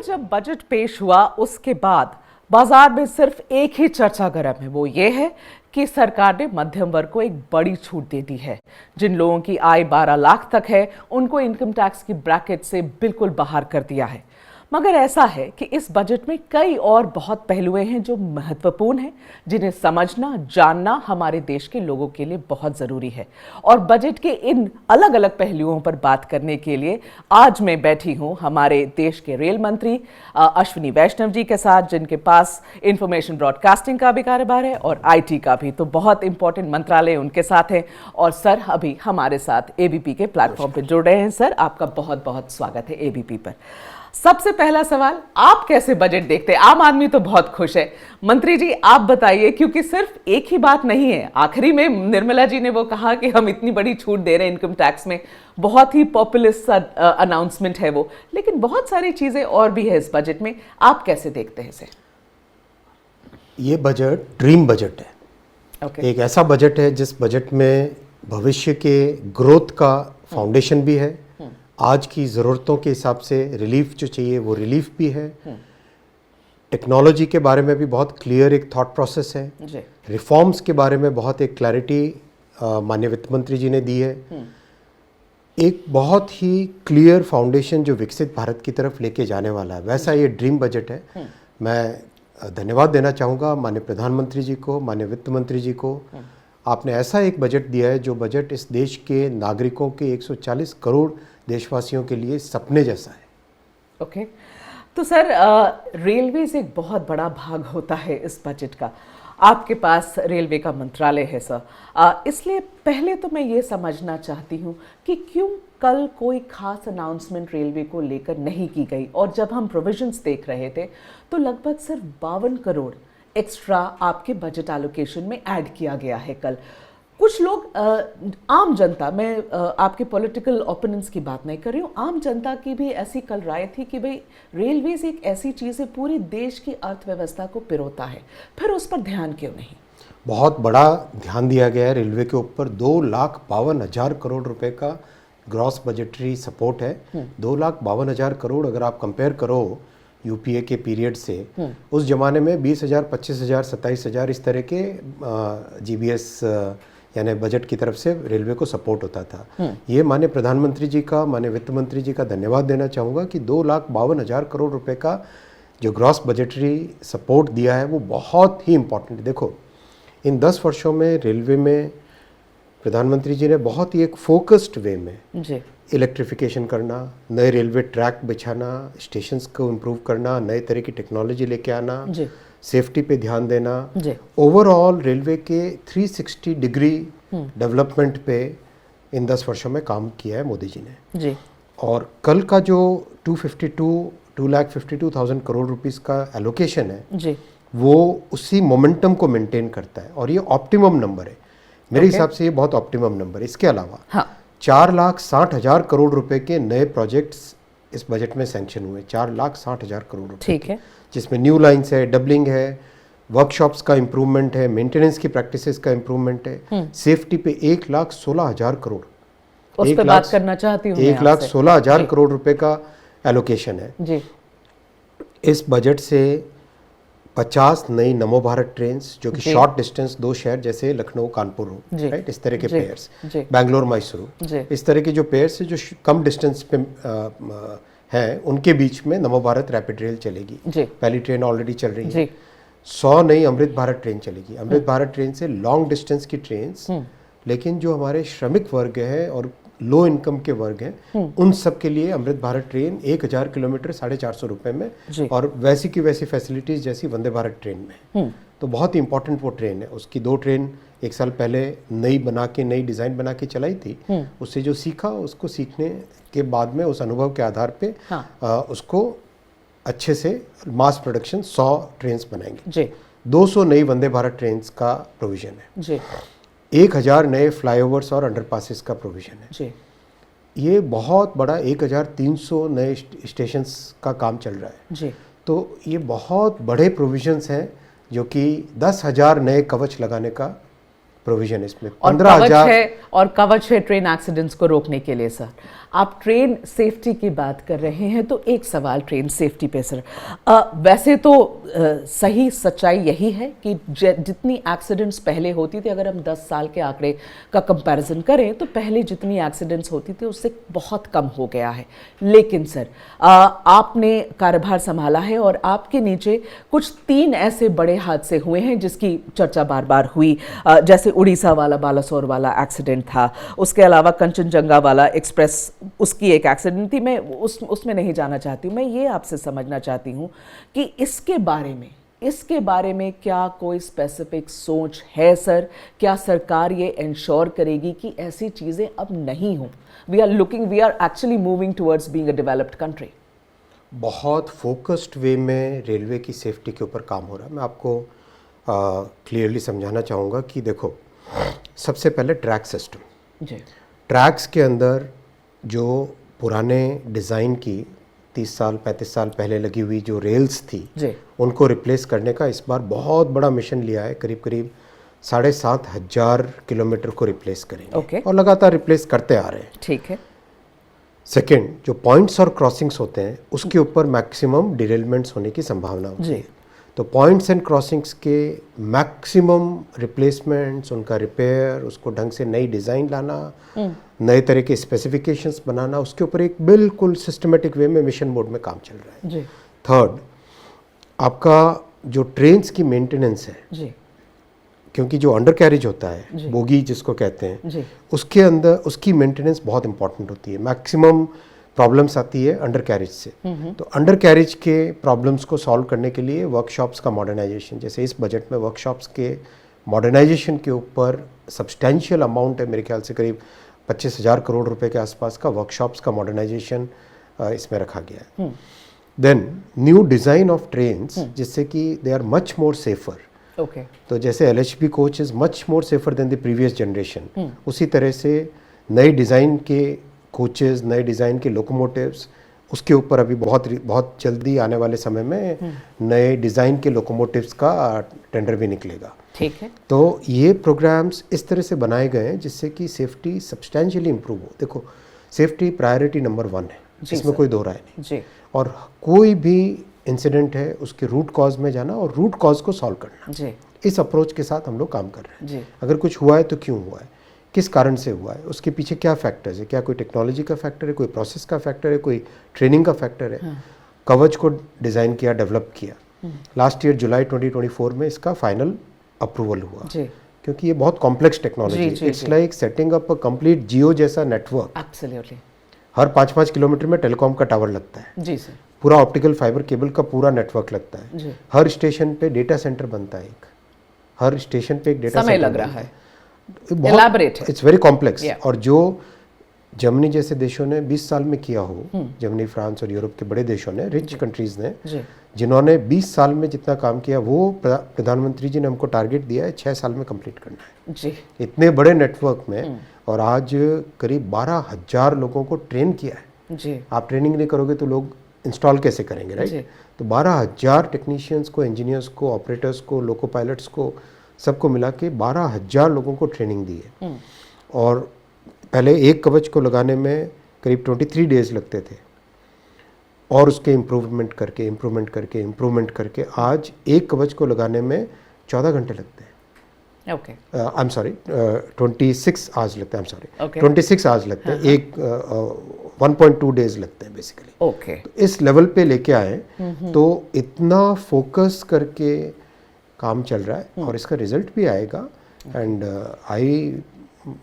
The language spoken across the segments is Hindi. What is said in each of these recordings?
जब बजट पेश हुआ उसके बाद बाजार में सिर्फ एक ही चर्चा गर्म है, वो ये है कि सरकार ने मध्यम वर्ग को एक बड़ी छूट दे दी है। जिन लोगों की आय 12 लाख तक है उनको इनकम टैक्स की ब्रैकेट से बिल्कुल बाहर कर दिया है। मगर ऐसा है कि इस बजट में कई और बहुत पहलुएं हैं जो महत्वपूर्ण हैं, जिन्हें समझना जानना हमारे देश के लोगों के लिए बहुत जरूरी है। और बजट के इन अलग अलग पहलुओं पर बात करने के लिए आज मैं बैठी हूं हमारे देश के रेल मंत्री अश्विनी वैष्णव जी के साथ, जिनके पास इंफॉर्मेशन ब्रॉडकास्टिंग का भी कार्यभार है और IT का भी, तो बहुत इंपॉर्टेंट मंत्रालय उनके साथ है। और सर अभी हमारे साथ ABP के प्लेटफॉर्म पर जुड़ रहे हैं। सर आपका बहुत बहुत स्वागत है ABP पर। सबसे पहला सवाल, आप कैसे बजट देखते हैं? आम आदमी तो बहुत खुश है, मंत्री जी आप बताइए, क्योंकि सिर्फ एक ही बात नहीं है। आखिरी में निर्मला जी ने वो कहा कि हम इतनी बड़ी छूट दे रहे हैं इनकम टैक्स में, बहुत ही पॉपुलिस्ट अनाउंसमेंट है वो, लेकिन बहुत सारी चीजें और भी है इस बजट में। आप कैसे देखते हैं इसे? ये बजट ड्रीम बजट है। एक ऐसा बजट है जिस बजट में भविष्य के ग्रोथ का फाउंडेशन भी है, आज की ज़रूरतों के हिसाब से रिलीफ जो चाहिए वो रिलीफ भी है, टेक्नोलॉजी के बारे में भी बहुत क्लियर एक थॉट प्रोसेस है, रिफॉर्म्स के बारे में बहुत एक क्लैरिटी माननीय वित्त मंत्री जी ने दी है, एक बहुत ही क्लियर फाउंडेशन जो विकसित भारत की तरफ लेके जाने वाला है, वैसा ये ड्रीम बजट है। मैं धन्यवाद देना चाहूँगा माननीय प्रधानमंत्री जी को, माननीय वित्त मंत्री जी को। आपने ऐसा एक बजट दिया है जो बजट इस देश के नागरिकों के 140 करोड़ देशवासियों के लिए सपने जैसा है। ओके, तो सर रेलवेज एक बहुत बड़ा भाग होता है इस बजट का। आपके पास रेलवे का मंत्रालय है सर, इसलिए पहले तो मैं ये समझना चाहती हूँ कि क्यों कल कोई खास अनाउंसमेंट रेलवे को लेकर नहीं की गई, और जब हम प्रोविजंस देख रहे थे तो लगभग सिर्फ 52 करोड़ एक्स्ट्रा आपके बजट एलोकेशन में ऐड किया गया है कल। कुछ लोग आम जनता, मैं आपके पॉलिटिकल ओपोनेंट्स की बात नहीं कर रही हूँ, आम जनता की भी ऐसी कल राय थी कि भाई रेलवेज एक ऐसी चीज़ है पूरी देश की अर्थव्यवस्था को पिरोता है, फिर उस पर ध्यान क्यों नहीं? बहुत बड़ा ध्यान दिया गया है रेलवे के ऊपर। 2,52,000 करोड़ रुपए का ग्रॉस बजटरी सपोर्ट है। 2,52,000 करोड़ अगर आप कंपेयर करो UPA के पीरियड से, उस जमाने में 20,000, 25,000, 27,000 इस तरह के GBS यानी बजट की तरफ से रेलवे को सपोर्ट होता था। ये माननीय प्रधानमंत्री जी का, माननीय वित्त मंत्री जी का धन्यवाद देना चाहूँगा कि 2,52,000 करोड़ रुपए का जो ग्रॉस बजटरी सपोर्ट दिया है वो बहुत ही इम्पोर्टेंट है। देखो, इन 10 वर्षों में रेलवे में प्रधानमंत्री जी ने बहुत ही एक फोकस्ड वे में इलेक्ट्रिफिकेशन करना, नए रेलवे ट्रैक बिछाना, स्टेशंस को इम्प्रूव करना, नए तरह की टेक्नोलॉजी लेके आना, सेफ्टी पे ध्यान देना, ओवरऑल रेलवे के 360 डिग्री डेवलपमेंट पे इन 10 वर्षों में काम किया है मोदी जी ने। और कल का जो 2,52,000 करोड़ रुपीस का एलोकेशन है वो उसी मोमेंटम को मेंटेन करता है, और ये ऑप्टिमम नंबर है मेरे हिसाब से। ये बहुत ऑप्टिमम नंबर है। इसके अलावा 4,60,000 करोड़ रुपए के नए प्रोजेक्ट्स इस बजट में सैंक्शन हुए। 4,60,000 करोड़ रुपए, ठीक है, जिसमें न्यू लाइन्स है, डबलिंग है, वर्कशॉप्स का इम्प्रूवमेंट है, मेंटेनेंस की प्रैक्टिसेस का इम्प्रूवमेंट है, सेफ्टी पे 1,16,000 करोड़, उस पे बात करना चाहती हूं। 1,16,000 करोड़ रुपए का एलोकेशन है जी। इस बजट से 50 नई नमो भारत ट्रेन्स, जो कि शॉर्ट डिस्टेंस 2 शहर जैसे लखनऊ कानपुर हो, राइट, इस तरह के पेयर्स, बैंगलोर मैसूरू, इस तरह के जो पेयर्स है जो कम डिस्टेंस पे है, उनके बीच में नमो भारत रैपिड रेल चलेगी। पहली ट्रेन ऑलरेडी चल रही है। 100 नई अमृत भारत ट्रेन चलेगी। अमृत भारत ट्रेन से लॉन्ग डिस्टेंस की ट्रेन्स, लेकिन जो हमारे श्रमिक वर्ग है और लो इनकम के वर्ग हैं उन सब के लिए अमृत भारत ट्रेन 1,000 किलोमीटर 450 रुपए में, और वैसी की वैसी फैसिलिटीज जैसी वंदे भारत ट्रेन में। तो बहुत ही इंपॉर्टेंट वो ट्रेन है। उसकी 2 ट्रेन 1 साल पहले नई डिज़ाइन बना के चलाई थी। उससे जो सीखा, उसको सीखने के बाद में उस अनुभव के आधार पे उसको अच्छे से मास प्रोडक्शन 100 ट्रेन बनाएंगे। 200 नई वंदे भारत ट्रेन का प्रोविजन है। 1,000 नए फ्लाईओवर्स और अंडरपासेस का प्रोविजन है। ये बहुत बड़ा 1,300 नए स्टेशंस का काम चल रहा है। तो ये बहुत बड़े प्रोविजंस हैं जो कि 10,000 नए कवच लगाने का प्रोविजन इसमें और 15,000 और कवच है ट्रेन एक्सीडेंट्स को रोकने के लिए। सर, आप ट्रेन सेफ्टी की बात कर रहे हैं तो एक सवाल ट्रेन सेफ्टी पे सर, वैसे तो सही सच्चाई यही है कि जितनी एक्सीडेंट्स पहले होती थी, अगर हम 10 साल के आंकड़े का कंपैरिजन करें तो पहले जितनी एक्सीडेंट्स होती थी उससे बहुत कम हो गया है। लेकिन सर, आपने कार्यभार संभाला है और आपके नीचे कुछ 3 ऐसे बड़े हादसे हुए हैं जिसकी चर्चा बार बार हुई, जैसे उड़ीसा वाला बालासोर वाला एक्सीडेंट था, उसके अलावा कंचनजंगा वाला एक्सप्रेस उसकी एक एक्सीडेंट थी। मैं उसमें नहीं जाना चाहती हूँ, मैं ये आपसे समझना चाहती हूँ कि इसके बारे में क्या कोई स्पेसिफिक सोच है सर? क्या सरकार ये इंश्योर करेगी कि ऐसी चीज़ें अब नहीं हो? We are actually moving towards being a developed country. बहुत फोकस्ड वे में रेलवे की सेफ्टी के ऊपर काम हो रहा है। मैं आपको क्लियरली समझाना चाहूँगा कि देखो, सबसे पहले ट्रैक सिस्टम जी। ट्रैक्स के अंदर जो पुराने डिज़ाइन की 30 साल 35 साल पहले लगी हुई जो रेल्स थी जी, उनको रिप्लेस करने का इस बार बहुत बड़ा मिशन लिया है। करीब 7,500 किलोमीटर को रिप्लेस करेंगे और लगातार रिप्लेस करते आ रहे हैं। ठीक है। सेकेंड, जो पॉइंट्स और क्रॉसिंग्स होते हैं उसके ऊपर मैक्सिमम डिरेलमेंट्स होने की संभावना होती है। तो पॉइंट्स एंड क्रॉसिंग्स के मैक्सिमम रिप्लेसमेंट्स, उनका रिपेयर, उसको ढंग से नई डिज़ाइन लाना, नए तरह के स्पेसिफिकेशंस बनाना, उसके ऊपर एक बिल्कुल सिस्टमेटिक वे में मिशन मोड में काम चल रहा है जी। थर्ड, आपका जो ट्रेन्स की मेंटेनेंस है जी, क्योंकि जो अंडर कैरेज होता है, बोगी जिसको कहते हैं जी, उसके अंदर उसकी मेंटेनेंस बहुत इंपॉर्टेंट होती है। मैक्सिमम प्रॉब्लम्स आती है अंडर कैरेज से। तो अंडर कैरेज के प्रॉब्लम्स को सॉल्व करने के लिए वर्कशॉप्स का मॉडर्नाइजेशन, जैसे इस बजट में वर्कशॉप्स के मॉडर्नाइजेशन के ऊपर सब्सटैंशियल अमाउंट है, मेरे ख्याल से करीब 25,000 करोड़ रुपए के आसपास का वर्कशॉप्स का मॉडर्नाइजेशन इसमें रखा गया है। Then new design of trains, जिससे कि they are much more safer. तो जैसे LHB coach is much more safer than the previous generation, उसी तरह से नए डिज़ाइन के कोचेस, नए डिज़ाइन के लोकोमोटिव्स, उसके ऊपर अभी बहुत जल्दी आने वाले समय में नए डिज़ाइन के लोकोमोटिव्स का टेंडर भी निकलेगा। ठीक है। तो ये प्रोग्राम्स इस तरह से बनाए गए हैं जिससे कि सेफ्टी सब्सटैंशियली इंप्रूव हो। देखो, सेफ्टी प्रायोरिटी नंबर 1 है, इसमें कोई दो राय नहीं जी। और कोई भी इंसिडेंट है उसके रूट कॉज में जाना और रूट कॉज को सॉल्व करना जी। इस अप्रोच के साथ हम लोग काम कर रहे हैं जी। अगर कुछ हुआ है तो क्यों हुआ है, किस कारण से हुआ है, उसके पीछे क्या फैक्टर्स है, क्या कोई टेक्नोलॉजी का फैक्टर है, कोई प्रोसेस का फैक्टर है, कोई ट्रेनिंग का फैक्टर है। हाँ। कवच को डिज़ाइन किया, डेवलप किया। लास्ट ईयर जुलाई 2024 में इसका फाइनल अप्रूवल हुआ जी। क्योंकि ये बहुत कॉम्प्लेक्स टेक्नोलॉजी है। It's like setting up a complete Jio जैसा नेटवर्क। एब्सोल्युटली। हर 5-5 किलोमीटर में टेलीकॉम का टावर लगता है जी सर। पूरा ऑप्टिकल फाइबर केबल का पूरा नेटवर्क लगता है जी। हर स्टेशन पे डेटा सेंटर बनता है, हर स्टेशन पे एक डेटा सेंटर लग रहा है। It's very complex. और जो जर्मनी जैसे देशों ने 20 साल में किया हो, जर्मनी, फ्रांस और यूरोप के बड़े देशों ने, रिच कंट्रीज ने, जिन्होंने 20 साल में जितना काम किया, वो प्रधानमंत्री जी ने हमको टारगेट दिया है 6 साल में कंप्लीट करना है जी। इतने बड़े नेटवर्क में। और आज करीब 12,000 लोगों को ट्रेन किया है जी। आप ट्रेनिंग नहीं करोगे तो लोग इंस्टॉल कैसे करेंगे, राइट? तो 12,000 टेक्नीशियंस को, इंजीनियर्स को, ऑपरेटर्स को, लोको पायलट्स को, सबको मिला के 12,000 लोगों को ट्रेनिंग दी है। और पहले एक कवच को लगाने में करीब 23 डेज लगते थे और उसके इम्प्रूवमेंट करके आज एक कवच को लगाने में 14 घंटे लगते हैं। Okay, I am sorry, 26 hours लगते हैं। 26 आवर्स लगते हैं। एक 1.2 डेज लगते हैं बेसिकली। ओके, तो इस लेवल पे लेके आए तो इतना फोकस करके काम चल रहा है और इसका रिजल्ट भी आएगा। एंड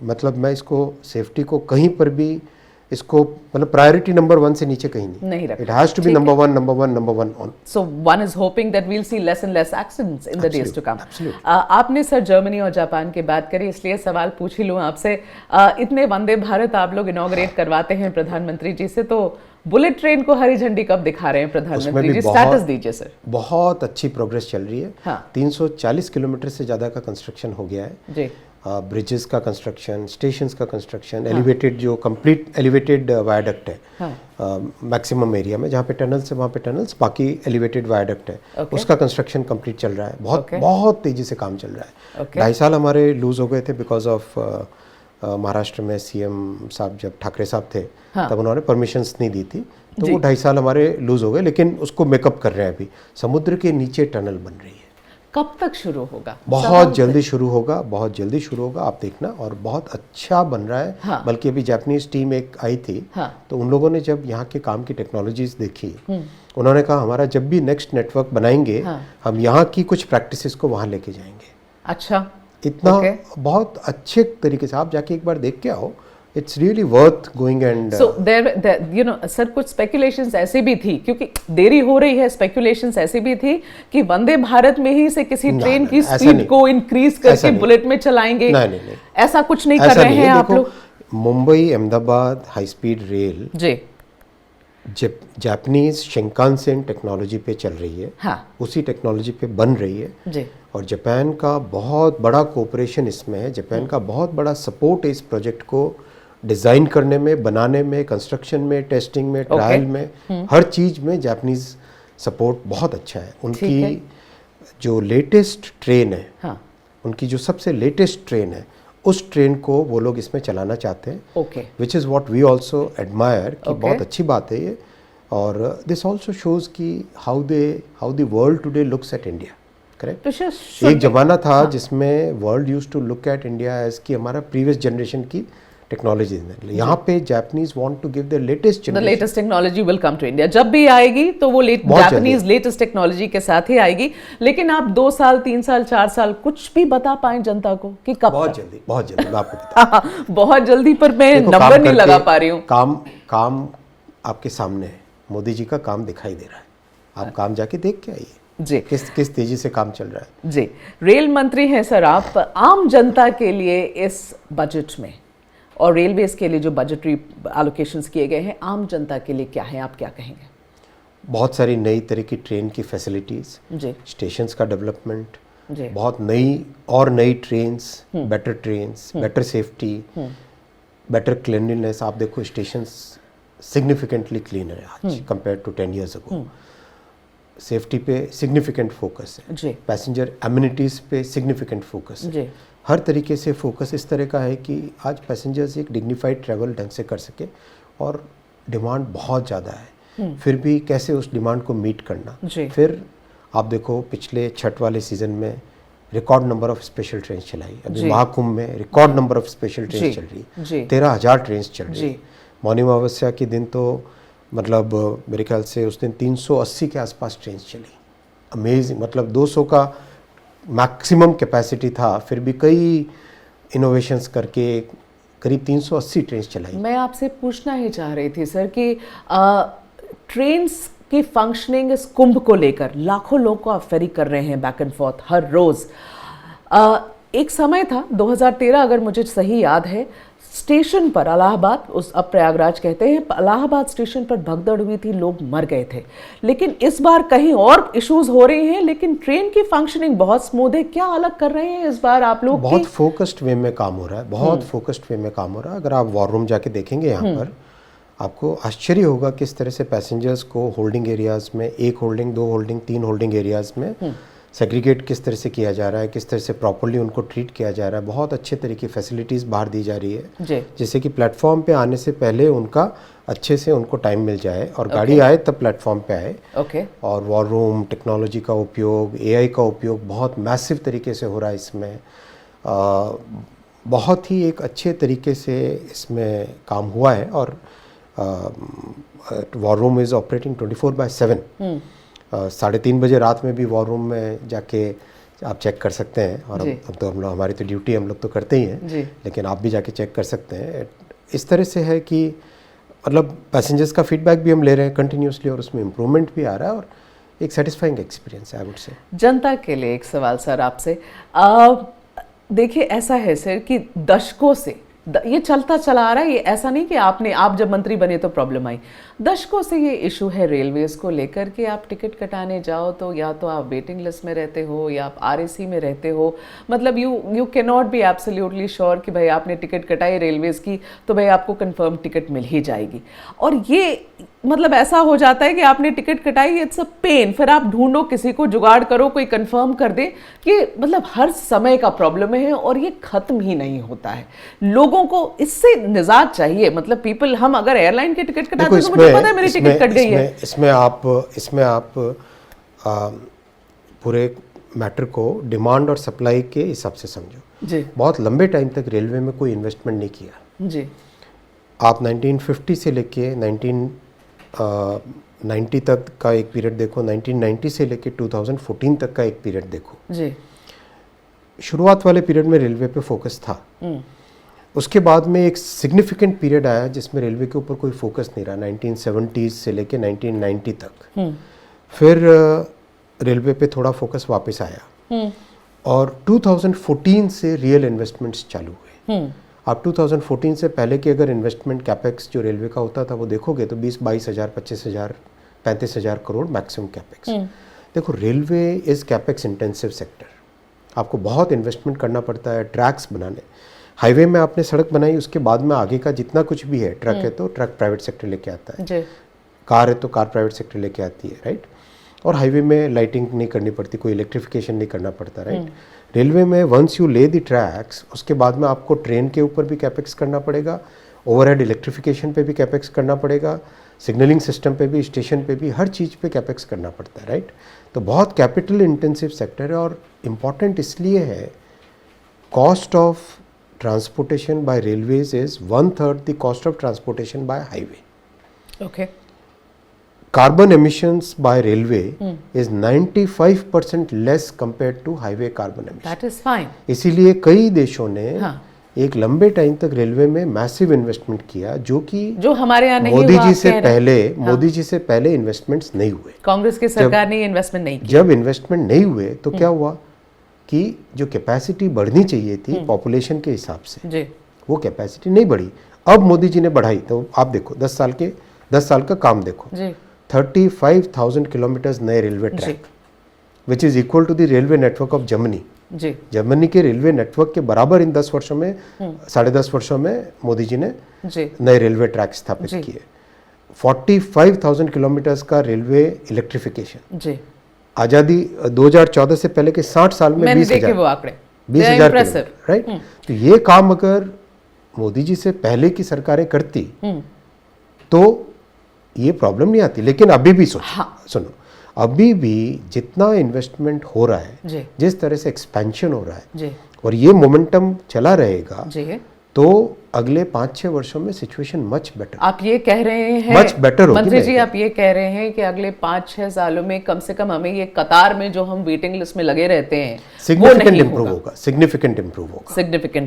मतलब मैं इसको सेफ्टी को कहीं पर भी इसको मतलब प्रायोरिटी नंबर 1 से नीचे कहीं नहीं रखा। It has to be number 1 on. So one is hoping that we'll see less and less accidents in the days to come. आपने सर जर्मनी और जापान की बात करी, इसलिए सवाल पूछ ही लूं आपसे। इतने वंदे भारत आप लोग इनॉग्रेट करवाते हैं प्रधानमंत्री जी से, तो बुलेट ट्रेन को हरी झंडी कब दिखा रहे हैं प्रधानमंत्री जी? स्टेटस दीजिए सर। बहुत अच्छी प्रोग्रेस चल रही है। हाँ। 340 किलोमीटर से ज़्यादा का कंस्ट्रक्शन हो गया है जी। ब्रिजेस का कंस्ट्रक्शन, स्टेशंस का कंस्ट्रक्शन, एलिवेटेड जो कंप्लीट एलिवेटेड वायडक्ट है मैक्सिमम एरिया में, जहाँ पे टनल्स है वहाँ पे टनल्स, बाकी एलिवेटेड वायडक्ट है उसका कंस्ट्रक्शन कंप्लीट चल रहा है। बहुत तेजी से काम चल रहा है। 2.5 साल हमारे लूज हो गए थे बिकॉज ऑफ महाराष्ट्र में सीएम साहब जब ठाकरे साहब थे तब उन्होंने परमिशंस नहीं दी थी, तो वो 2.5 साल हमारे लूज हो गए, लेकिन उसको मेकअप कर रहे हैं अभी। समुद्र के नीचे टनल बन रही है। कब तक शुरू होगा? बहुत जल्दी शुरू होगा, बहुत जल्दी शुरू होगा, आप देखना। और बहुत अच्छा बन रहा है। बल्कि अभी जापानीज टीम एक आई थी, तो उन लोगों ने जब यहाँ के काम की टेक्नोलॉजीज देखी, उन्होंने कहा हमारा जब भी नेक्स्ट नेटवर्क बनाएंगे हम यहाँ की कुछ प्रैक्टिसेस को वहाँ लेके जाएंगे। अच्छा, इतना बहुत अच्छे तरीके से आप जाके एक बार देख के आओ। It's really worth going and so there you know sir, कुछ स्पेकुलेशंस ऐसी भी थी, क्योंकि देरी हो रही है, स्पेकुलेशंस ऐसी भी थी कि वंदे भारत में ही से किसी ट्रेन की स्पीड को इंक्रीज करके बुलेट में चलाएंगे। नहीं, ऐसा कुछ नहीं कर रहे हैं आप लोग। Mumbai Ahmedabad high speed rail जी जापानीज शिंकानसेन टेक्नोलॉजी पे चल रही है, उसी टेक्नोलॉजी पे बन रही है जी। और जापान का बहुत बड़ा कोऑपरेशन इसमें है, जापान का बहुत बड़ा सपोर्ट है इस प्रोजेक्ट को डिज़ाइन करने में, बनाने में, कंस्ट्रक्शन में, टेस्टिंग में, ट्रायल में, हर चीज़ में जापानीज सपोर्ट बहुत अच्छा है। उनकी जो लेटेस्ट ट्रेन है, उनकी जो सबसे लेटेस्ट ट्रेन है, उस ट्रेन को वो लोग इसमें चलाना चाहते हैं, which is what we also admire कि बहुत अच्छी बात है ये। और दिस ऑल्सो शोज कि how the world today looks at India. Correct. एक जमाना था जिसमें world used to look at India as कि हमारा प्रीवियस जनरेशन की टेक्नोलॉजी है। यहाँ पे Japanese want to give the latest generation. The latest technology will come to India. जब भी आएगी तो वो जापानीज लेटेस्ट टेक्नोलॉजी के साथ ही आएगी। लेकिन आप 2 साल 3 साल 4 साल कुछ भी बता पाए जनता को कि कब? बहुत जल्दी मैं आपको बताता बहुत जल्दी, पर मैं नंबर नहीं लगा पा रही हूँ। काम आपके सामने है, मोदी जी का काम दिखाई दे रहा है, आप काम जाके देख के आइए जी, किस तेजी से काम चल रहा है जी। रेल मंत्री हैं सर आप, आम जनता के लिए इस बजट में और रेलवेज के लिए जो बजटरी एलोकेशंस किए गए हैं, आम जनता के लिए क्या है, आप क्या कहेंगे? बहुत सारी नई तरह की ट्रेन की फैसिलिटीज जी, स्टेशंस का डेवलपमेंट, बहुत नई trains, better trains, better safety, better cleanliness. आप देखो स्टेशंस सिग्निफिकेंटली क्लीनर है आज compare to 10 years ago। Safety पे सिग्निफिकेंट फोकस है, पैसेंजर एमिनिटीज पे सिग्निफिकेंट फोकस है, हर तरीके से फोकस इस तरह का है कि आज पैसेंजर्स एक डिग्निफाइड ट्रैवल ढंग से कर सके। और डिमांड बहुत ज़्यादा है, फिर भी कैसे उस डिमांड को मीट करना। फिर आप देखो पिछले छठ वाले सीजन में record number of special train चलाई, अभी महाकुंभ में record number of special train चल रही, 13,000 ट्रेन चल रही। मौनी अमावस्या के दिन तो मतलब मेरे ख्याल से उस दिन 380 के आसपास ट्रेन चली। अमेजिंग, मतलब 200 का मैक्सिमम कैपेसिटी था, फिर भी कई इनोवेशंस करके करीब 380 ट्रेन चलाई। मैं आपसे पूछना ही चाह रही थी सर कि ट्रेन्स की फंक्शनिंग इस कुंभ को लेकर लाखों लोगों को आप फेरी कर रहे हैं बैक एंड फोर्थ हर रोज। एक समय था 2013, अगर मुझे सही याद है, स्टेशन पर इलाहाबाद, उस अब प्रयागराज कहते हैं, इलाहाबाद स्टेशन पर भगदड़ हुई थी, लोग मर गए थे। लेकिन इस बार कहीं और इश्यूज हो रहे हैं, लेकिन ट्रेन की फंक्शनिंग बहुत स्मूथ है। क्या अलग कर रहे हैं इस बार आप लोग? बहुत फोकस्ड वे में काम हो रहा है, बहुत फोकस्ड वे में काम हो रहा है। अगर आप वॉर रूम जाके देखेंगे यहाँ पर, आपको आश्चर्य होगा किस तरह से पैसेंजर्स को होल्डिंग एरियाज में, 1 होल्डिंग, 2 होल्डिंग, 3 होल्डिंग एरियाज में सेग्रीगेट किस तरह से किया जा रहा है, किस तरह से प्रॉपर्ली उनको ट्रीट किया जा रहा है। बहुत अच्छे तरीके फैसिलिटीज़ बाहर दी जा रही है, जैसे कि प्लेटफॉर्म पे आने से पहले उनका अच्छे से उनको टाइम मिल जाए और गाड़ी आए तब प्लेटफॉर्म पे आए। और वॉर रूम टेक्नोलॉजी का उपयोग, AI का उपयोग बहुत मैसिव तरीके से हो रहा है इसमें। बहुत ही एक अच्छे तरीके से इसमें काम हुआ है। और वॉर रूम इज़ ऑपरेटिंग 24/7। 3:30 बजे रात में भी वॉर रूम में जाके आप चेक कर सकते हैं। और अब तो हम लोग, हमारी तो ड्यूटी हम लोग तो करते ही हैं, लेकिन आप भी जाके चेक कर सकते हैं। इस तरह से है कि मतलब पैसेंजर्स का फीडबैक भी हम ले रहे हैं कंटिन्यूसली और उसमें इम्प्रूवमेंट भी आ रहा है और एक सेटिस्फाइंग एक्सपीरियंस है, आई वुड से। जनता के लिए एक सवाल सर आपसे, देखिए ऐसा है सर कि दशकों से ये चलता चला आ रहा है। ये ऐसा नहीं कि आप जब मंत्री बने तो प्रॉब्लम आई, दशकों से ये इशू है रेलवेज को लेकर के। आप टिकट कटाने जाओ तो या तो आप वेटिंग लिस्ट में रहते हो या आप RAC में रहते हो, मतलब you can not be absolutely sure कि भाई आपने टिकट कटाई रेलवेज की तो भाई आपको कंफर्म टिकट मिल ही जाएगी। और ये मतलब ऐसा हो जाता है कि आपने टिकट कटाई, इट्स अ पेन, फिर आप ढूंढो किसी को जुगाड़ करो कोई कंफर्म कर दे। ये मतलब हर समय का प्रॉब्लम है और ये खत्म ही नहीं होता है। लोगों को इससे निजात चाहिए। मतलब पीपल, हम अगर एयरलाइन की टिकट कटाते हैं तो मुझे पता है मेरी टिकट कट गई है। इसमें आप पूरे मैटर को डिमांड और सप्लाई के हिसाब से समझो जी। बहुत लंबे टाइम तक रेलवे में कोई इन्वेस्टमेंट नहीं किया जी। आप 1950 से लेके 1990 तक का एक पीरियड देखो, 1990 से लेके 2014 तक का एक पीरियड देखो जी। शुरुआत वाले पीरियड में रेलवे पे फोकस था। उसके बाद में एक सिग्निफिकेंट पीरियड आया जिसमें रेलवे के ऊपर कोई फोकस नहीं रहा, 1970s से लेके 1990 तक। फिर रेलवे पे थोड़ा फोकस वापस आया और 2014 से रियल इन्वेस्टमेंट्स चालू हुए। आप 2014 से पहले के अगर इन्वेस्टमेंट कैपेक्स जो रेलवे का होता था वो देखोगे तो 20-22 हज़ार, 25 हज़ार, 35 हज़ार करोड़ मैक्सिमम कैपेक्स। देखो railway is capex intensive sector, आपको बहुत इन्वेस्टमेंट करना पड़ता है। ट्रैक्स बनाने, हाईवे में आपने सड़क बनाई, उसके बाद में आगे का जितना कुछ भी है, ट्रक है तो ट्रक प्राइवेट सेक्टर लेके आता है, कार है तो कार प्राइवेट सेक्टर लेके आती है, राइट। और हाईवे में लाइटिंग नहीं करनी पड़ती, कोई इलेक्ट्रिफिकेशन नहीं करना पड़ता, राइट। रेलवे में वंस यू ले द ट्रैक्स, उसके बाद में आपको ट्रेन के ऊपर भी कैपेक्स करना पड़ेगा, ओवरहेड इलेक्ट्रिफिकेशन पे भी कैपेक्स करना पड़ेगा, सिग्नलिंग सिस्टम पे भी, स्टेशन पे भी, हर चीज़ पे कैपेक्स करना पड़ता है, राइट। तो बहुत कैपिटल इंटेंसिव सेक्टर है और इम्पॉर्टेंट इसलिए है, cost of transportation by railways is 1/3 the cost of transportation by highway. Okay. Carbon emissions by railway is 95% less compared to highway carbon emissions. That is fine. इसीलिए कई देशों ने एक लंबे टाइम तक रेलवे में मैसिव इन्वेस्टमेंट किया, जो हमारे यहाँ नहीं हुआ। मोदी जी से पहले इन्वेस्टमेंट्स नहीं हुए। कांग्रेस की सरकार ने इन्वेस्टमेंट नहीं की। जब इन्वेस्टमेंट नहीं हुए तो क्या हुआ कि जो कैपेसिटी बढ़नी चाहिए थी पॉपुलेशन के हिसाब से, वो कैपेसिटी नहीं बढ़ी। अब मोदी जी ने बढ़ाई, तो आप देखो 10 साल का काम देखो, 35,000 किलोमीटर्स नए railway track, which is equal to the railway network of Germany. Germany के रेलवे नेटवर्क के बराबर इन 10 वर्षों में, 10.5 वर्षों में मोदी जी ने नए रेलवे ट्रैक स्थापित किए। 45,000 किलोमीटर्स का रेलवे इलेक्ट्रिफिकेशन। आज़ादी 2014 से पहले के 60 साल में 20,000, राइट। तो ये काम अगर मोदी जी से पहले की सरकारें करती तो ये प्रॉब्लम नहीं आती। लेकिन अभी भी सुनो, अभी भी जितना इन्वेस्टमेंट हो रहा है, जिस तरह से एक्सपेंशन हो रहा है, और ये मोमेंटम चला रहेगा, तो अगले 5-6 वर्षों में सिचुएशन मच बेटर। आप ये कह रहे हैं, मच बेटर होगी। मंत्री जी, आप ये कह रहे हैं कि अगले 5-6 सालों में कम से कम हमें ये कतार में जो हम वेटिंग लिस्ट में लगे रहते हैं, सिग्निफिकेंट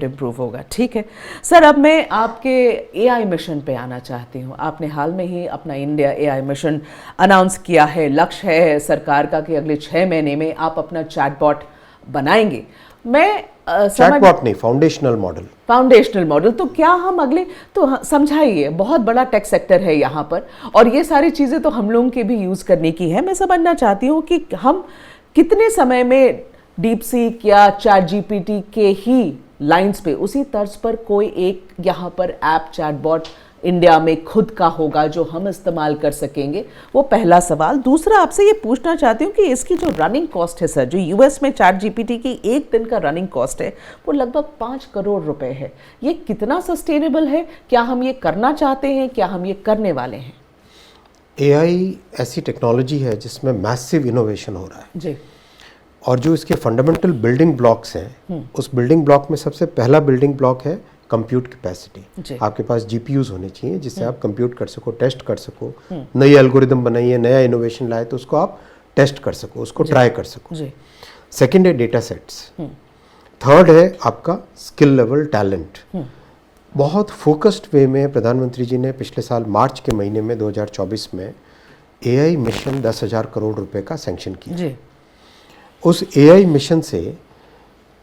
इंप्रूव होगा। ठीक है सर, अब मैं आपके AI मिशन पे आना चाहती हूँ। आपने हाल में ही अपना इंडिया AI मिशन अनाउंस किया है। लक्ष्य है सरकार का कि अगले 6 महीने में आप अपना चैटबॉट बनाएंगे। मैं चैटबॉट नहीं, फाउंडेशनल मॉडल। तो क्या हम अगले, तो समझाइए, बहुत बड़ा टेक सेक्टर है यहाँ पर और ये सारी चीज़ें तो हम लोगों के भी यूज़ करने की है। मैं समझना चाहती हूँ कि हम कितने समय में DeepSeek या ChatGPT के ही लाइंस पे, उसी तर्ज पर कोई एक यहाँ पर ऐप चैटबॉट इंडिया में खुद का होगा जो हम इस्तेमाल कर सकेंगे? वो पहला सवाल। दूसरा, आपसे ये पूछना चाहती हूँ कि इसकी जो रनिंग कॉस्ट है सर, जो US में ChatGPT की एक दिन का रनिंग कॉस्ट है वो लगभग 5 करोड़ रुपए है। ये कितना सस्टेनेबल है? क्या हम ये करना चाहते हैं? क्या हम ये करने वाले हैं? AI ऐसी टेक्नोलॉजी है जिसमें मैसिव इनोवेशन हो रहा है जी, और जो इसके फंडामेंटल बिल्डिंग ब्लॉक्स हैं, उस बिल्डिंग ब्लॉक में सबसे पहला बिल्डिंग ब्लॉक है कंप्यूट कैपेसिटी। आपके पास GPUs होने चाहिए जिससे आप कंप्यूट कर सको, टेस्ट कर सको, नई एल्गोरिदम बनाइए, नया इनोवेशन लाए तो उसको आप टेस्ट कर सको, उसको ट्राई कर सको। सेकंड है डेटा सेट्स। थर्ड है आपका स्किल लेवल, टैलेंट। बहुत फोकस्ड वे में प्रधानमंत्री जी ने पिछले साल मार्च के महीने में 2024 में AI मिशन 10,000 करोड़ रुपए का सैंक्शन किया। उस AI मिशन से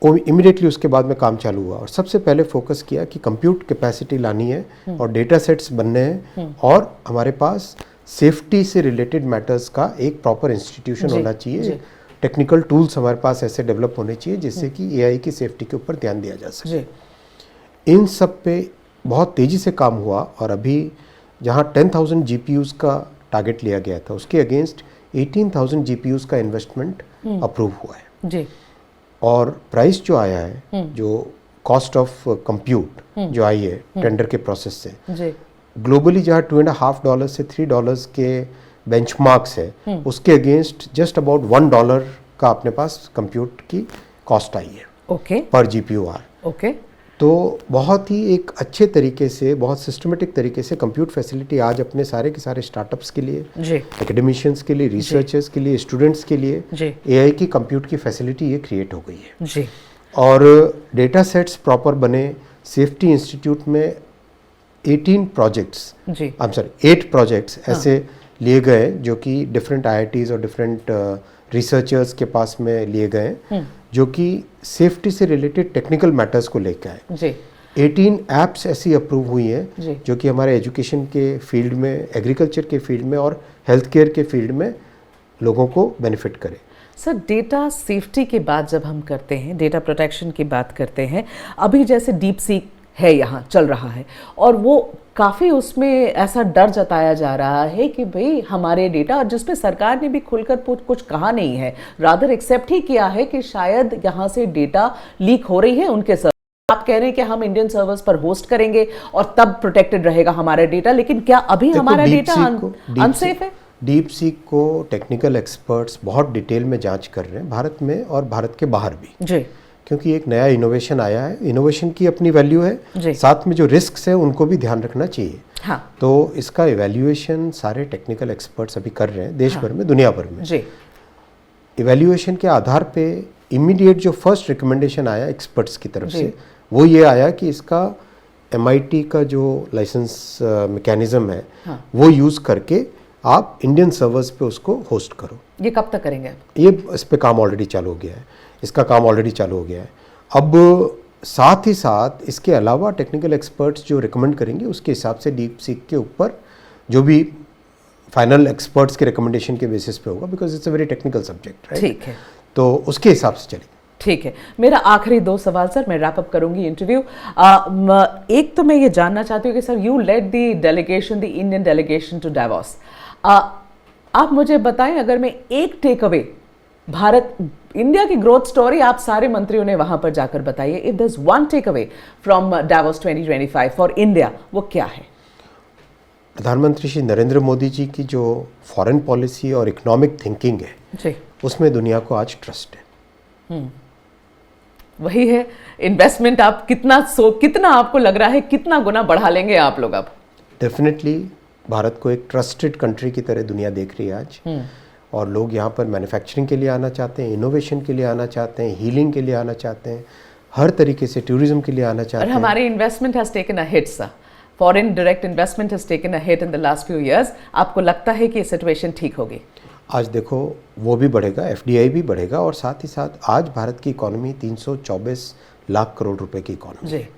इमीडिएटली उसके बाद में काम चालू हुआ और सबसे पहले फोकस किया कि कंप्यूट कैपेसिटी लानी है और डेटा सेट्स बनने हैं और हमारे पास सेफ्टी से रिलेटेड मैटर्स का एक प्रॉपर इंस्टीट्यूशन होना चाहिए, टेक्निकल टूल्स हमारे पास ऐसे डेवलप होने चाहिए जिससे कि एआई की सेफ्टी के ऊपर ध्यान दिया जा सके। इन सब पे बहुत तेज़ी से काम हुआ और अभी जहाँ 10,000 GPUs का टारगेट लिया गया था उसके अगेंस्ट 18,000 GPUs का इन्वेस्टमेंट अप्रूव हुआ है जी। और प्राइस जो आया है, जो कॉस्ट ऑफ कंप्यूट जो आई है टेंडर के प्रोसेस से जी, ग्लोबली जहाँ $2.5 से $3 के बेंचमार्क्स है उसके अगेंस्ट जस्ट अबाउट $1 का अपने पास कंप्यूट की कॉस्ट आई है पर GPU आर। तो बहुत ही एक अच्छे तरीके से, बहुत सिस्टमेटिक तरीके से कंप्यूट फैसिलिटी आज अपने सारे के सारे स्टार्टअप्स के लिए, एकेडमिशियंस के लिए, रिसर्चर्स के लिए, स्टूडेंट्स के लिए एआई की कंप्यूट की फैसिलिटी ये क्रिएट हो गई है जी। और डेटा सेट्स प्रॉपर बने, सेफ्टी इंस्टीट्यूट में 8 प्रोजेक्ट्स ऐसे लिए गए जो कि डिफरेंट IITs और डिफरेंट रिसर्चर्स के पास में लिए गए जो कि सेफ्टी से रिलेटेड टेक्निकल मैटर्स को लेकर आए। 18 ऐप्स ऐसी अप्रूव हुई हैं जो कि हमारे एजुकेशन के फील्ड में, एग्रीकल्चर के फील्ड में और हेल्थ केयर के फील्ड में लोगों को बेनिफिट करे। सर, डेटा सेफ्टी की बात जब हम करते हैं, डेटा प्रोटेक्शन की बात करते हैं, अभी जैसे डीप सीक है यहाँ चल रहा है और वो काफ़ी उसमें ऐसा डर जताया जा रहा है कि भाई हमारे डेटा, और जिसपे सरकार ने भी खुलकर कुछ कहा नहीं है, रादर एक्सेप्ट ही किया है कि शायद यहाँ से डेटा लीक हो रही है उनके सर्वर। आप कह रहे हैं कि हम इंडियन सर्वर्स पर होस्ट करेंगे और तब प्रोटेक्टेड रहेगा हमारा डेटा, लेकिन क्या अभी हमारा डेटा अनसेफ है? डीप सीक को टेक्निकल एक्सपर्ट्स बहुत डिटेल में जांच कर रहे हैं, भारत में और भारत के बाहर भी जी, क्योंकि एक नया इनोवेशन आया है। इनोवेशन की अपनी वैल्यू है, साथ में जो रिस्क्स है उनको भी ध्यान रखना चाहिए। हाँ। तो इसका इवैल्यूएशन सारे टेक्निकल एक्सपर्ट्स अभी कर रहे हैं देश भर में, दुनिया भर में जी। इवैल्यूएशन के आधार पे इमीडिएट जो फर्स्ट रिकमेंडेशन आया एक्सपर्ट्स की तरफ से वो ये आया कि इसका MIT का जो लाइसेंस मैकेनिज्म है वो यूज़ करके आप इंडियन सर्वर्स पे उसको होस्ट करो। ये कब तक करेंगे? ये इस पे काम ऑलरेडी चालू हो गया है, इसका काम ऑलरेडी चालू हो गया है। अब साथ ही साथ इसके अलावा टेक्निकल एक्सपर्ट्स जो रिकमेंड करेंगे उसके हिसाब से डीप सीक के ऊपर जो भी फाइनल एक्सपर्ट्स के रिकमेंडेशन के बेसिस पे होगा, because it's a very technical subject, right? ठीक है, तो उसके हिसाब से चलेगा। ठीक है, मेरा आखिरी 2 सवाल सर, मैं रैप अप करूंगी इंटरव्यू। एक तो मैं ये जानना चाहती हूँ कि sir, you led the delegation, the Indian delegation to Davos. आप मुझे बताएं, अगर मैं एक टेक अवे भारत इंडिया की ग्रोथ स्टोरी आप सारे मंत्रियों ने वहां पर जाकर बताइए, if there is one take away from Davos 2025 for India, वो क्या है? प्रधानमंत्री श्री नरेंद्र मोदी जी की जो फॉरेन पॉलिसी और इकोनॉमिक थिंकिंग है जी, उसमें दुनिया को आज ट्रस्ट है। वही है, इन्वेस्टमेंट आप कितना आपको लग रहा है कितना गुना बढ़ा लेंगे आप लोग अब? डेफिनेटली भारत को एक ट्रस्टेड कंट्री की तरह दुनिया देख रही है आज, और लोग यहाँ पर मैन्युफैक्चरिंग के लिए आना चाहते हैं, इनोवेशन के लिए आना चाहते हैं, हीलिंग के लिए आना चाहते हैं, हर तरीके से टूरिज्म के लिए आना चाहते हैं। हमारे investment has taken a hit sir, foreign direct investment has taken a hit in the last few years. आपको लगता है कि सिचुएशन ठीक होगी? आज देखो वो भी बढ़ेगा, FDI भी बढ़ेगा, और साथ ही साथ आज भारत की इकोनॉमी 324 लाख करोड़ रुपए की इकोनॉमी है।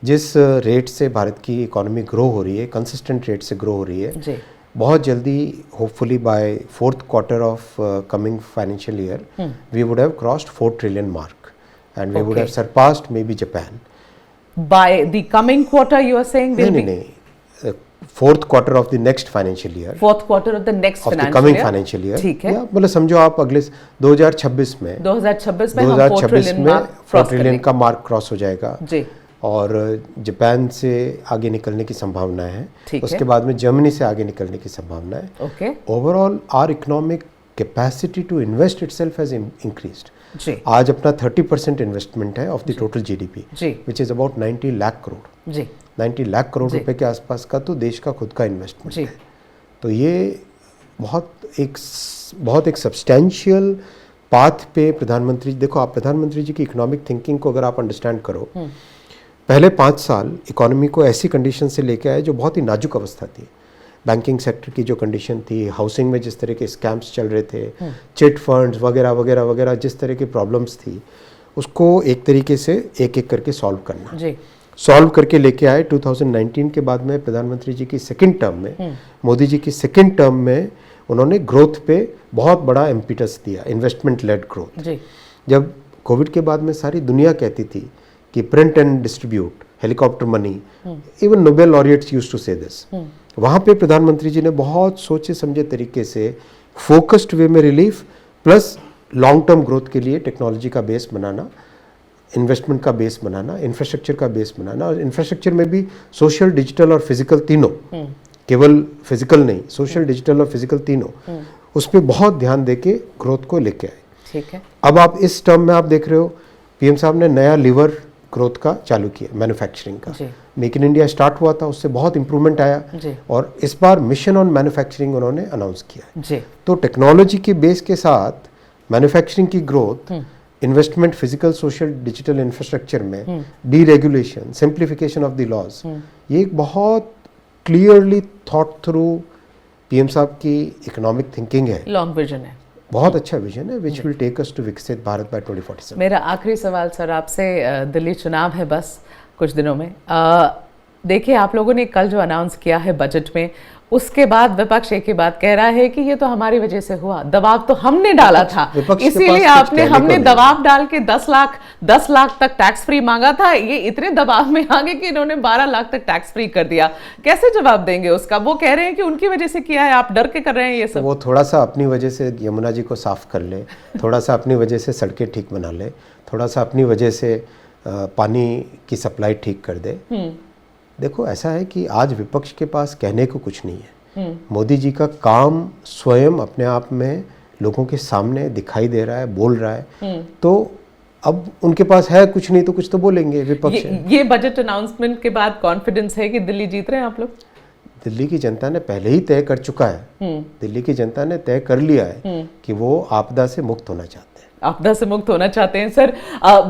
जिस रेट से भारत की इकोनॉमी ग्रो हो रही है, कंसिस्टेंट रेट से ग्रो हो रही है जी, बहुत जल्दी hopefully by 4th quarter of coming financial year we would have crossed 4 trillion mark and we would have surpassed maybe Japan. By the coming quarter you are saying? नहीं, 4th quarter of the next financial year. 4th quarter of the next of financial the coming year. financial year. ठीक है, मतलब समझो आप अगले 2026 में 2026 में हम 4 ट्रिलियन का मार्क क्रॉस हो जाएगा जी, और जापान से आगे निकलने की संभावना है, उसके बाद में जर्मनी से आगे निकलने की संभावना है। Okay, overall our economic capacity to invest itself has increased जी। आज अपना 30% इन्वेस्टमेंट है ऑफ द टोटल GDP जी, which is about 90 lakh crore जी, 90 लाख करोड़ रुपए के आसपास का तो देश का खुद का इन्वेस्टमेंट है। तो ये बहुत एक सब्सटेंशियल पाथ पे प्रधानमंत्री, देखो आप प्रधानमंत्री जी की इकोनॉमिक थिंकिंग को अगर आप अंडरस्टैंड करो, पहले 5 साल इकोनॉमी को ऐसी कंडीशन से लेके आए जो बहुत ही नाजुक अवस्था थी। बैंकिंग सेक्टर की जो कंडीशन थी, हाउसिंग में जिस तरह के स्कैम्स चल रहे थे, चिट फंड्स वगैरह वगैरह वगैरह, जिस तरह की प्रॉब्लम्स थी, उसको एक तरीके से एक एक करके सॉल्व करना जी। सॉल्व करके लेके आए। 2019 के बाद में प्रधानमंत्री जी की सेकंड टर्म में, मोदी जी की सेकंड टर्म में उन्होंने ग्रोथ पे बहुत बड़ा इम्पिटस दिया, इन्वेस्टमेंट लेड ग्रोथ। जी। जब कोविड के बाद में सारी दुनिया कहती थी कि print and distribute, helicopter money, even Nobel laureates used to say this, वहाँ पे प्रधानमंत्री जी ने बहुत सोचे समझे तरीके से फोकस्ड वे में relief plus long term growth के लिए टेक्नोलॉजी का बेस बनाना, इन्वेस्टमेंट का बेस बनाना, इंफ्रास्ट्रक्चर का बेस बनाना, और इंफ्रास्ट्रक्चर में भी सोशल, डिजिटल और फिजिकल तीनों, केवल फिजिकल नहीं, सोशल, डिजिटल और फिजिकल तीनों, उस पर बहुत ध्यान देके ग्रोथ को लेके आए। ठीक है। अब आप इस टर्म में आप देख रहे हो पीएम साहब ने नया लीवर ग्रोथ का चालू किया, मैन्युफैक्चरिंग का। मेक इन इंडिया स्टार्ट हुआ था, उससे बहुत इंप्रूवमेंट आया और इस बार मिशन ऑन मैन्युफैक्चरिंग उन्होंने अनाउंस किया है। तो टेक्नोलॉजी के बेस के साथ मैन्युफैक्चरिंग की growth, investment physical, social, digital infrastructure में, deregulation, simplification of the laws, ये एक बहुत क्लियरली थॉट थ्रू पीएम साहब की इकोनॉमिक थिंकिंग है, लॉन्ग विजन है, बहुत अच्छा विजन है, which will take us to विकसित भारत बाय 2047। मेरा आखिरी सवाल सर आपसे, दिल्ली चुनाव है बस कुछ दिनों में, देखिए आप लोगों ने कल जो अनाउंस किया है बजट में, उसके बाद विपक्ष एक ही बात कह रहा है कि ये तो हमारी वजह से हुआ, दबाव तो हमने डाला था, इसीलिए हमने दबाव डाल के 10 लाख तक टैक्स फ्री मांगा था, ये इतने दबाव में आ गए कि इन्होंने 12 लाख तक टैक्स फ्री कर दिया। कैसे जवाब देंगे उसका? वो कह रहे हैं कि उनकी वजह से किया है, आप डर के कर रहे हैं ये सब। वो थोड़ा सा अपनी वजह से यमुना जी को साफ कर ले, थोड़ा सा अपनी वजह से सड़कें ठीक बना ले, थोड़ा सा अपनी वजह से पानी की सप्लाई ठीक कर दे। देखो ऐसा है कि आज विपक्ष के पास कहने को कुछ नहीं है। मोदी जी का काम स्वयं अपने आप में लोगों के सामने दिखाई दे रहा है, बोल रहा है, तो अब उनके पास है कुछ नहीं तो कुछ तो बोलेंगे विपक्ष। ये बजट अनाउंसमेंट के बाद कॉन्फिडेंस है कि दिल्ली जीत रहे हैं आप लोग? दिल्ली की जनता ने पहले ही तय कर चुका है, दिल्ली की जनता ने तय कर लिया है कि वो आपदा से मुक्त होना चाहते हैं। आपदा से मुक्त होना चाहते हैं। सर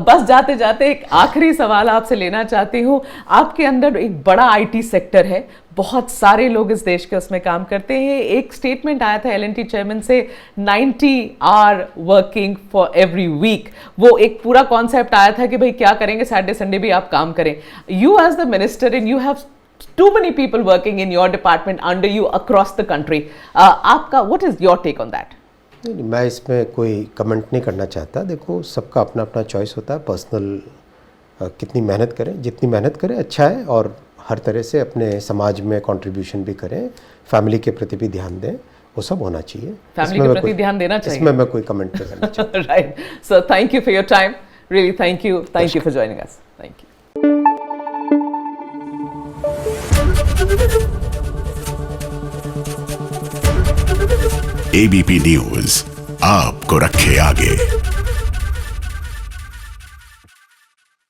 बस जाते जाते एक आखिरी सवाल आपसे लेना चाहती हूँ, आपके अंदर एक बड़ा आईटी सेक्टर है, बहुत सारे लोग इस देश के उसमें काम करते हैं। एक स्टेटमेंट आया था एल&टी चेयरमैन से, 90 hour working for every week, वो एक पूरा कॉन्सेप्ट आया था कि भाई क्या करेंगे, सैटरडे संडे भी आप काम करें। You as the minister and you have too many people working in your department under you across the country, आपका what is your take on that? नहीं, मैं इसमें कोई कमेंट नहीं करना चाहता। देखो सबका अपना अपना चॉइस होता है, पर्सनल कितनी मेहनत करें, जितनी मेहनत करें अच्छा है, और हर तरह से अपने समाज में कंट्रीब्यूशन भी करें, फैमिली के प्रति भी ध्यान दें, वो सब होना चाहिए। फैमिली के प्रति ध्यान देना चाहिए, इसमें मैं कोई कमेंट नहीं करना चाहता। Right sir, thank you for your time, really thank you for joining us, thank you. ABP news आपको रखे आगे।